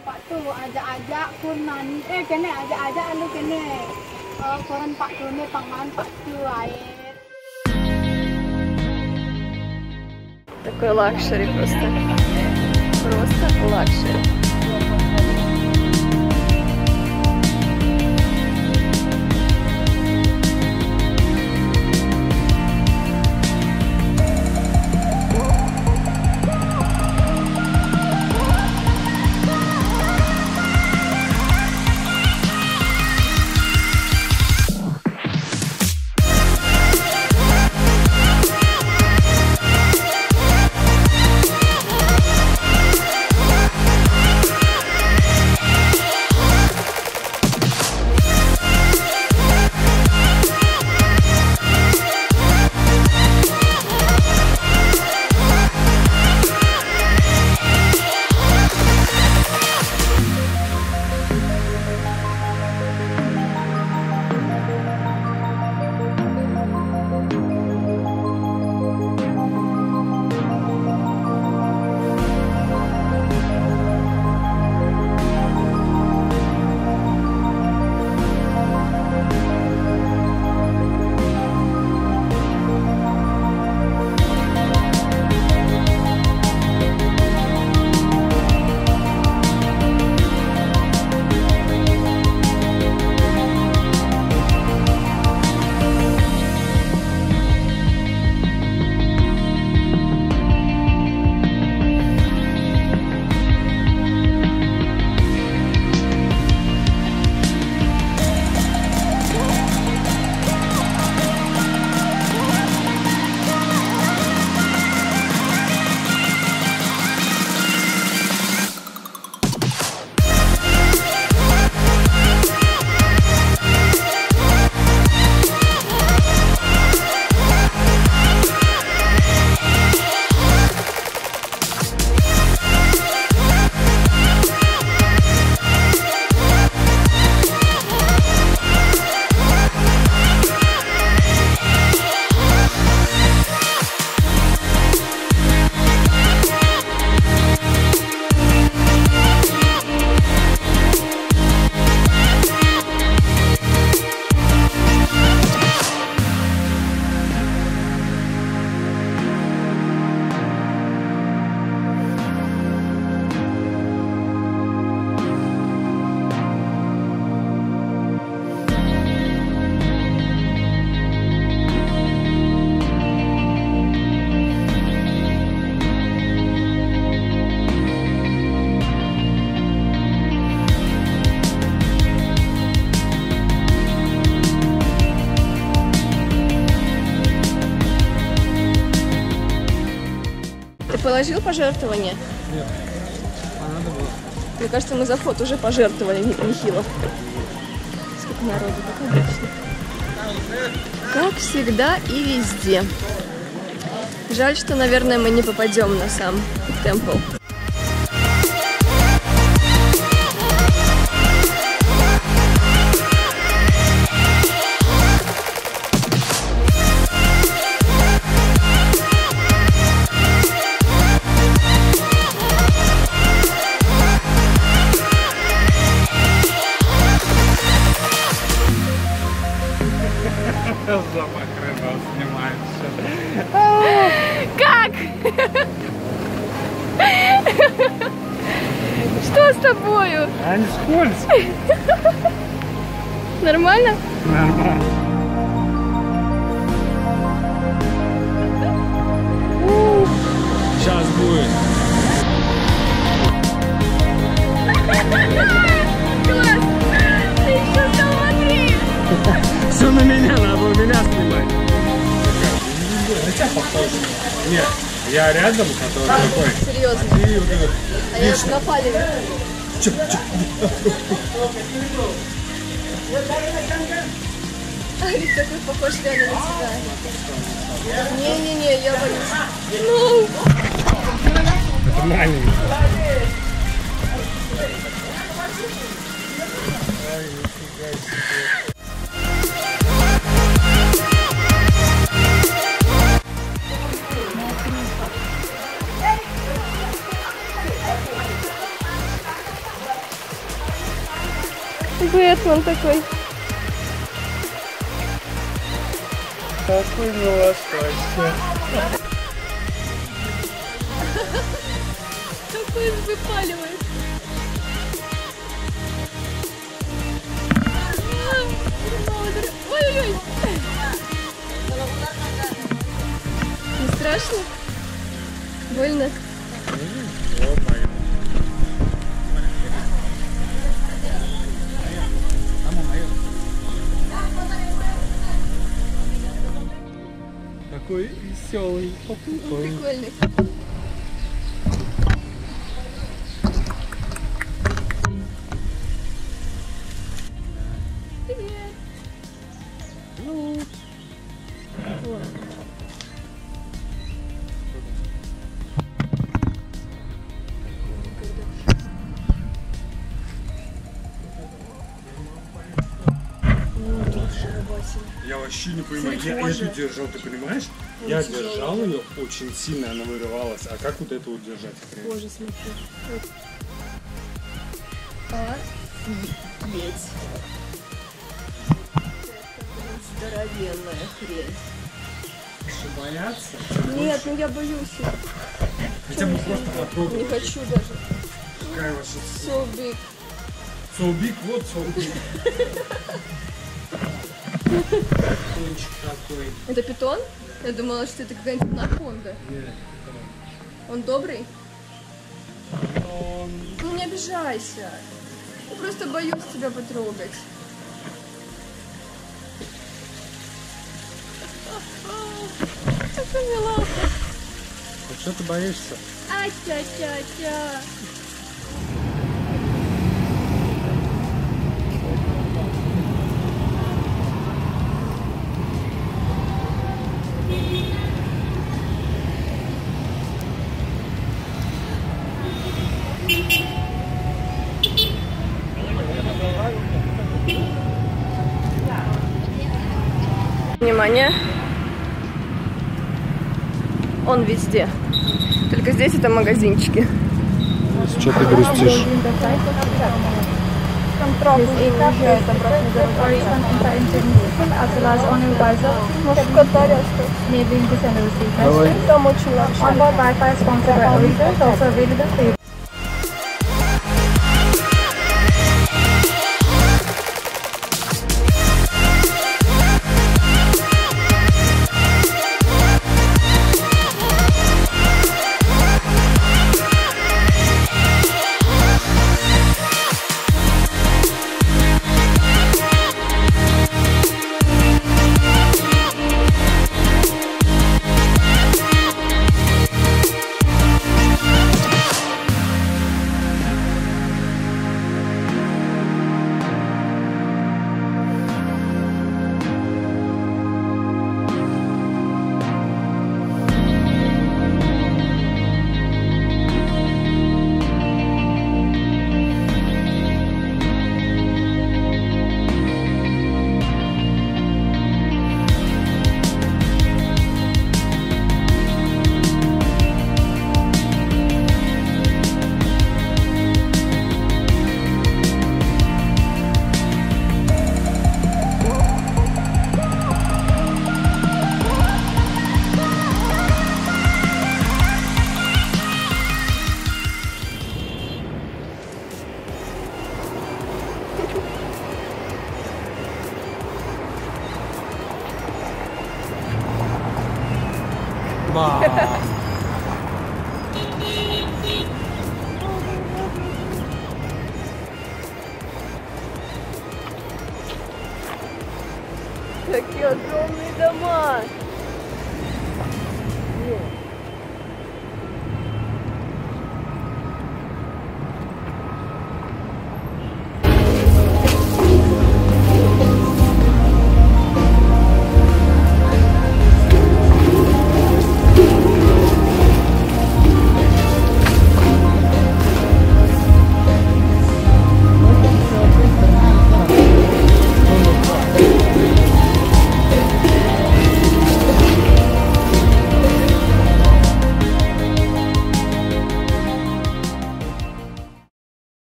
Pak tu ajak-ajak pun nani kene ajak-ajak lu kene koran Pak tu ne pangman Pak tu air. Такой лакшери просто. Просто лакшери. Положил пожертвование? Нет, а надо было. Мне кажется, мы за вход уже пожертвовали нехило. Сколько народу, как обычно. Как всегда и везде. Жаль, что, наверное, мы не попадем на сам темпл. Запах рыба снимается. Как? Что с тобою? Они скользкие. Нормально? Нормально. Сейчас будет. Класс! Ты еще смотри! Все на меня, надо было меня снимать. На тебя похож. Нет, я рядом, который такой. Серьезно? И вот этот. А я на палец. Арик такой похож реально на тебя. Не-не-не, я боюсь. Ну! Это маленький. Бэтмен такой. Какой милашка вообще. Какой он выпаливает. Ой-ой-ой. Не страшно? Больно? Такой веселый. Прикольный. Привет. Ну. Вот. Я вообще не понимаю, я эту держал, ты понимаешь? Я держал ее очень сильно, она вырывалась. А как вот это удержать? Боже, смотри. Офигеть. Здоровенная хрень. Что, бояться? Нет, ну я боюсь. Хотя бы просто попробуй. Не хочу даже. Какая ваша... So big. So big, вот so big. Кончик такой. Это питон? Я думала, что это какая-нибудь анаконда. Нет, Он добрый? он... Ну не обижайся. Я просто боюсь тебя потрогать. Какая милаха. А что ты боишься? А-ча-ча-ча. Внимание! Он везде. Только здесь это магазинчики. Что ты грустишь? Там очень лучше. Какие огромные дома!